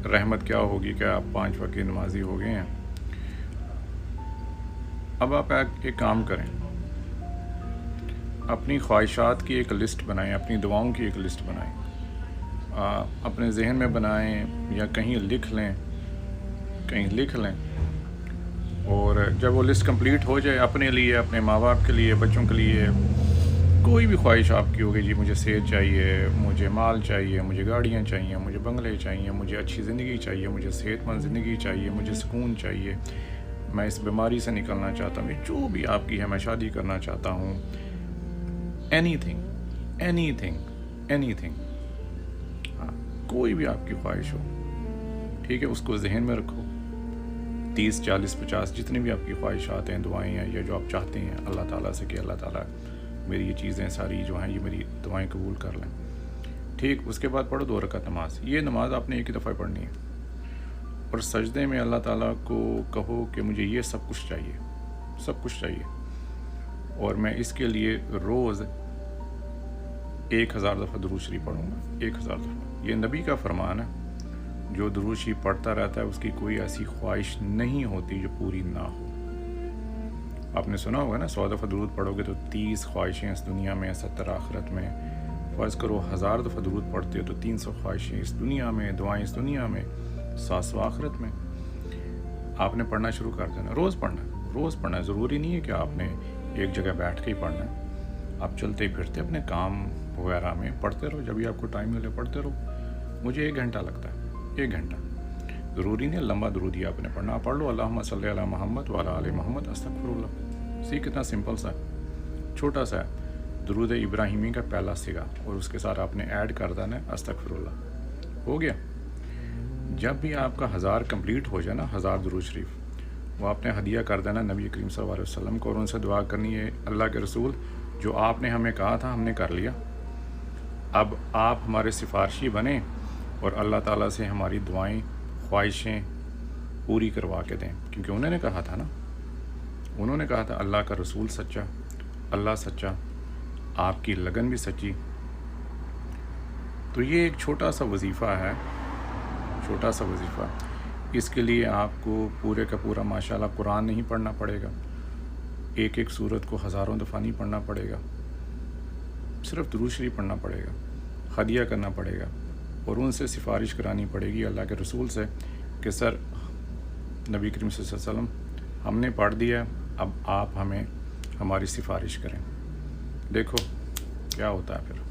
رحمت کیا ہوگی کہ آپ 5 وقت کی نمازی ہو گئے ہیں۔ اب آپ ایک کام کریں، اپنی خواہشات کی ایک لسٹ بنائیں، اپنی دعاؤں کی ایک لسٹ بنائیں، اپنے ذہن میں بنائیں یا کہیں لکھ لیں، اور جب وہ لسٹ کمپلیٹ ہو جائے، اپنے لیے، اپنے ماں باپ کے لیے، بچوں کے لیے، کوئی بھی خواہش آپ کی ہوگی، جی مجھے صحت چاہیے، مجھے مال چاہیے، مجھے گاڑیاں چاہیے، مجھے بنگلے چاہیے، مجھے اچھی زندگی چاہیے، مجھے صحت مند زندگی چاہیے، مجھے سکون چاہیے، میں اس بیماری سے نکلنا چاہتا ہوں، جو بھی آپ کی ہے، میں شادی کرنا چاہتا ہوں، اینی تھنگ، ہاں، کوئی بھی آپ کی خواہش ہو، ٹھیک ہے، اس کو ذہن میں رکھو، 30 40 50 جتنی بھی آپ کی خواہشات ہیں، دعائیں ہیں، یا جو آپ چاہتے ہیں اللہ تعالیٰ سے کہ اللہ تعالیٰ میری یہ چیزیں ساری جو ہیں یہ میری دعائیں قبول کر لیں، ٹھیک، اس کے بعد پڑھو 2 رکعت نماز۔ یہ نماز آپ نے ایک ہی دفعہ پڑھنی ہے، اور سجدے میں اللہ تعالیٰ کو کہو کہ مجھے یہ سب کچھ چاہیے، اور میں اس کے لیے روز 1000 دفعہ درود شریف پڑھوں گا، 1000 دفعہ۔ یہ نبی کا فرمان ہے، جو درود شریف پڑھتا رہتا ہے اس کی کوئی ایسی خواہش نہیں ہوتی جو پوری نہ ہو۔ آپ نے سنا ہوگا نا، 100 دفعہ درود پڑھو گے تو 30 خواہشیں اس دنیا میں، 70 آخرت میں۔ فرض کرو 1000 دفعہ درود پڑھتے ہو تو 300 خواہشیں اس دنیا میں، دعائیں اس دنیا میں، 700 آخرت میں۔ آپ نے پڑھنا شروع کر دینا، روز پڑھنا ہے، ضروری نہیں ہے کہ آپ نے ایک جگہ بیٹھ کے ہی پڑھنا ہے، آپ چلتے پھرتے اپنے کام وغیرہ میں پڑھتے رہو، جب بھی آپ کو ٹائم ملے پڑھتے رہو۔ مجھے 1 گھنٹہ لگتا ہے، 1 گھنٹہ، ضروری نہیں لمبا درود ہی آپ نے پڑھنا، آپ پڑھ لو اللہم صلی علی محمد وعلی آل محمد استغفر اللہ۔ سی کتنا سمپل سا، چھوٹا سا درود ابراہیمی کا پہلا صیغہ، اور اس کے ساتھ آپ نے ایڈ کر دینا ہے استغفر اللہ، ہو گیا۔ جب بھی آپ کا 1000 کمپلیٹ ہو جائے نا، 1000 درود شریف، وہ آپ نے ہدیہ کر دینا نبی کریم صلی اللہ علیہ وسلم کو، اور ان سے دعا کرنی ہے، اللہ کے رسول جو آپ نے ہمیں کہا تھا ہم نے کر لیا، اب آپ ہمارے سفارشی بنیں اور اللہ تعالیٰ سے ہماری دعائیں، خواہشیں پوری کروا کے دیں، کیونکہ انہوں نے کہا تھا اللہ کا رسول سچا، اللہ سچا، آپ کی لگن بھی سچی۔ تو یہ ایک چھوٹا سا وظیفہ ہے، اس کے لیے آپ کو پورے کا پورا ماشاءاللہ قرآن نہیں پڑھنا پڑے گا، ایک سورت کو ہزاروں دفعہ نہیں پڑھنا پڑے گا، صرف درود شریف پڑھنا پڑے گا، ہدیہ کرنا پڑے گا، اور ان سے سفارش کرانی پڑے گی اللہ کے رسول سے کہ سر نبی کریم صلی اللہ علیہ وسلم ہم نے پڑھ دیا، اب آپ ہمیں ہماری سفارش کریں۔ دیکھو کیا ہوتا ہے پھر۔